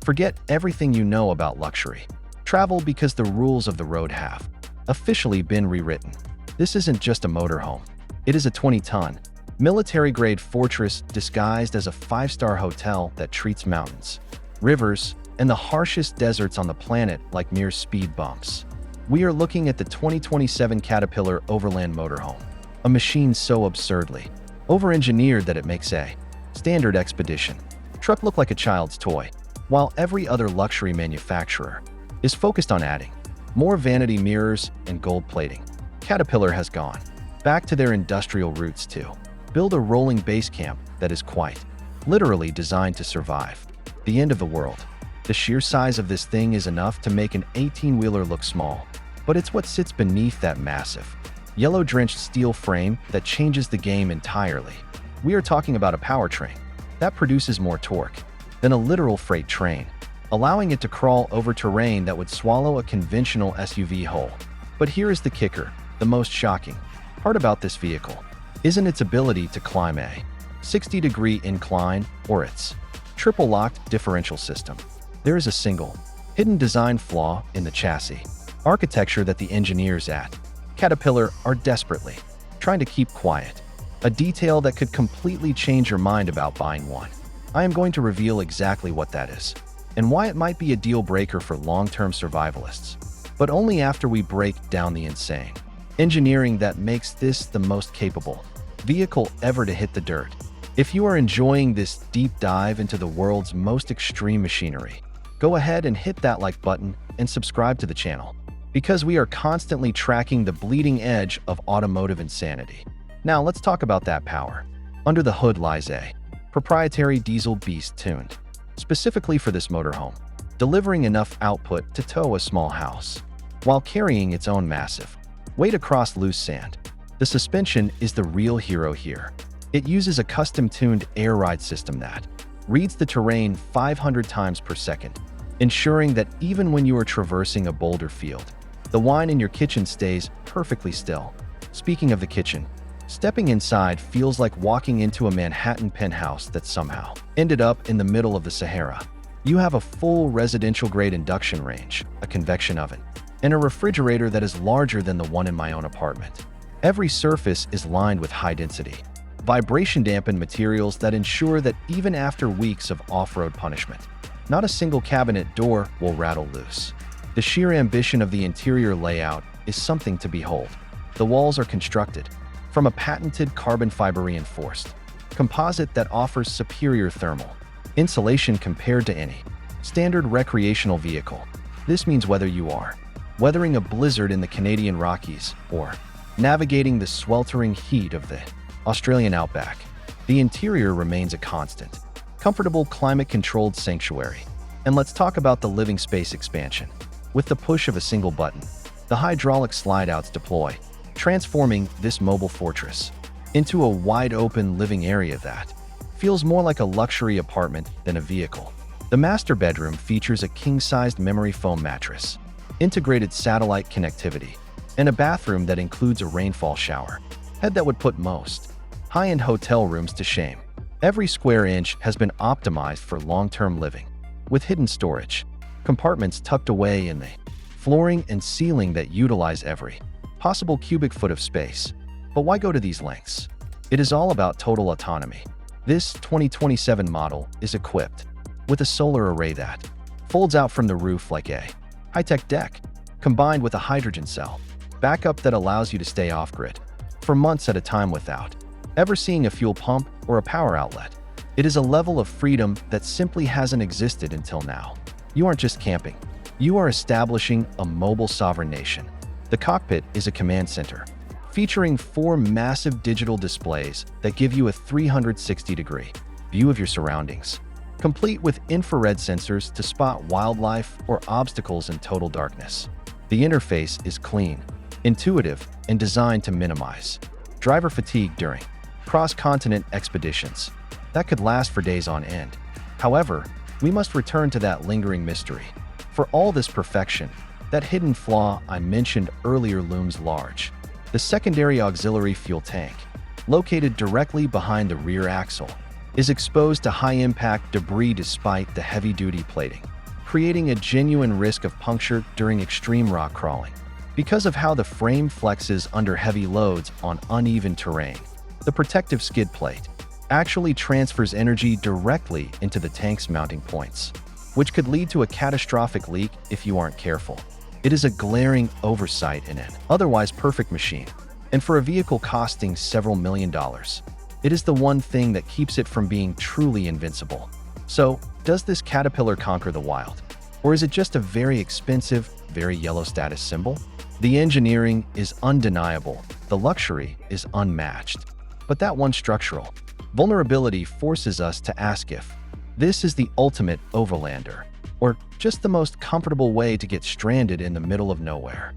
Forget everything you know about luxury. Travel because the rules of the road have officially been rewritten. This isn't just a motorhome. It is a 20-ton, military-grade fortress disguised as a 5-star hotel that treats mountains, rivers, and the harshest deserts on the planet like mere speed bumps. We are looking at the 2027 Caterpillar Overland Motorhome, a machine so absurdly over-engineered that it makes a standard expedition truck look like a child's toy, while every other luxury manufacturer is focused on adding more vanity mirrors and gold plating. Caterpillar has gone back to their industrial roots to build a rolling base camp that is quite literally designed to survive the end of the world. The sheer size of this thing is enough to make an 18-wheeler look small, but it's what sits beneath that massive, yellow-drenched steel frame that changes the game entirely. We are talking about a powertrain that produces more torque than a literal freight train, allowing it to crawl over terrain that would swallow a conventional SUV whole. But here is the kicker, the most shocking part about this vehicle isn't its ability to climb a 60-degree incline or its triple-locked differential system. There is a single, hidden design flaw in the chassis architecture that the engineers at Caterpillar are desperately trying to keep quiet, a detail that could completely change your mind about buying one. I am going to reveal exactly what that is, and why it might be a deal breaker for long-term survivalists, but only after we break down the insane engineering that makes this the most capable vehicle ever to hit the dirt. If you are enjoying this deep dive into the world's most extreme machinery, go ahead and hit that like button and subscribe to the channel, because we are constantly tracking the bleeding edge of automotive insanity. Now let's talk about that power. Under the hood lies a proprietary diesel beast tuned specifically for this motorhome, delivering enough output to tow a small house, while carrying its own massive weight across loose sand. The suspension is the real hero here. It uses a custom-tuned air ride system that reads the terrain 500 times per second, ensuring that even when you are traversing a boulder field, the wine in your kitchen stays perfectly still. Speaking of the kitchen, stepping inside feels like walking into a Manhattan penthouse that somehow ended up in the middle of the Sahara. You have a full residential-grade induction range, a convection oven, and a refrigerator that is larger than the one in my own apartment. Every surface is lined with high-density, vibration-dampened materials that ensure that even after weeks of off-road punishment, not a single cabinet door will rattle loose. The sheer ambition of the interior layout is something to behold. The walls are constructed from a patented carbon fiber reinforced composite that offers superior thermal insulation compared to any standard recreational vehicle. This means whether you are weathering a blizzard in the Canadian Rockies or navigating the sweltering heat of the Australian outback, the interior remains a constant, comfortable climate-controlled sanctuary. And let's talk about the living space expansion. With the push of a single button, the hydraulic slide-outs deploy, transforming this mobile fortress into a wide-open living area that feels more like a luxury apartment than a vehicle. The master bedroom features a king-sized memory foam mattress, integrated satellite connectivity, and a bathroom that includes a rainfall shower head that would put most high-end hotel rooms to shame. Every square inch has been optimized for long-term living, with hidden storage compartments tucked away in the flooring and ceiling that utilize every possible cubic foot of space. But why go to these lengths? It is all about total autonomy. This 2027 model is equipped with a solar array that folds out from the roof like a high-tech deck, combined with a hydrogen cell backup that allows you to stay off-grid for months at a time without ever seeing a fuel pump or a power outlet. It is a level of freedom that simply hasn't existed until now. You aren't just camping. You are establishing a mobile sovereign nation. The Cockpit is a command center, featuring 4 massive digital displays that give you a 360-degree view of your surroundings, complete with infrared sensors to spot wildlife or obstacles in total darkness. The interface is clean, intuitive, and designed to minimize driver fatigue during cross-continent expeditions that could last for days on end. However, we must return to that lingering mystery. For all this perfection, that hidden flaw I mentioned earlier looms large. The secondary auxiliary fuel tank, located directly behind the rear axle, is exposed to high-impact debris despite the heavy-duty plating. creating a genuine risk of puncture during extreme rock crawling. Because of how the frame flexes under heavy loads on uneven terrain, the protective skid plate actually transfers energy directly into the tank's mounting points, which could lead to a catastrophic leak if you aren't careful. It is a glaring oversight in an otherwise perfect machine, and for a vehicle costing several $1,000,000, it is the one thing that keeps it from being truly invincible. So, does this Caterpillar conquer the wild? Or is it just a very expensive, very yellow status symbol? The engineering is undeniable, the luxury is unmatched. But that one structural vulnerability forces us to ask if this is the ultimate overlander, or just the most comfortable way to get stranded in the middle of nowhere.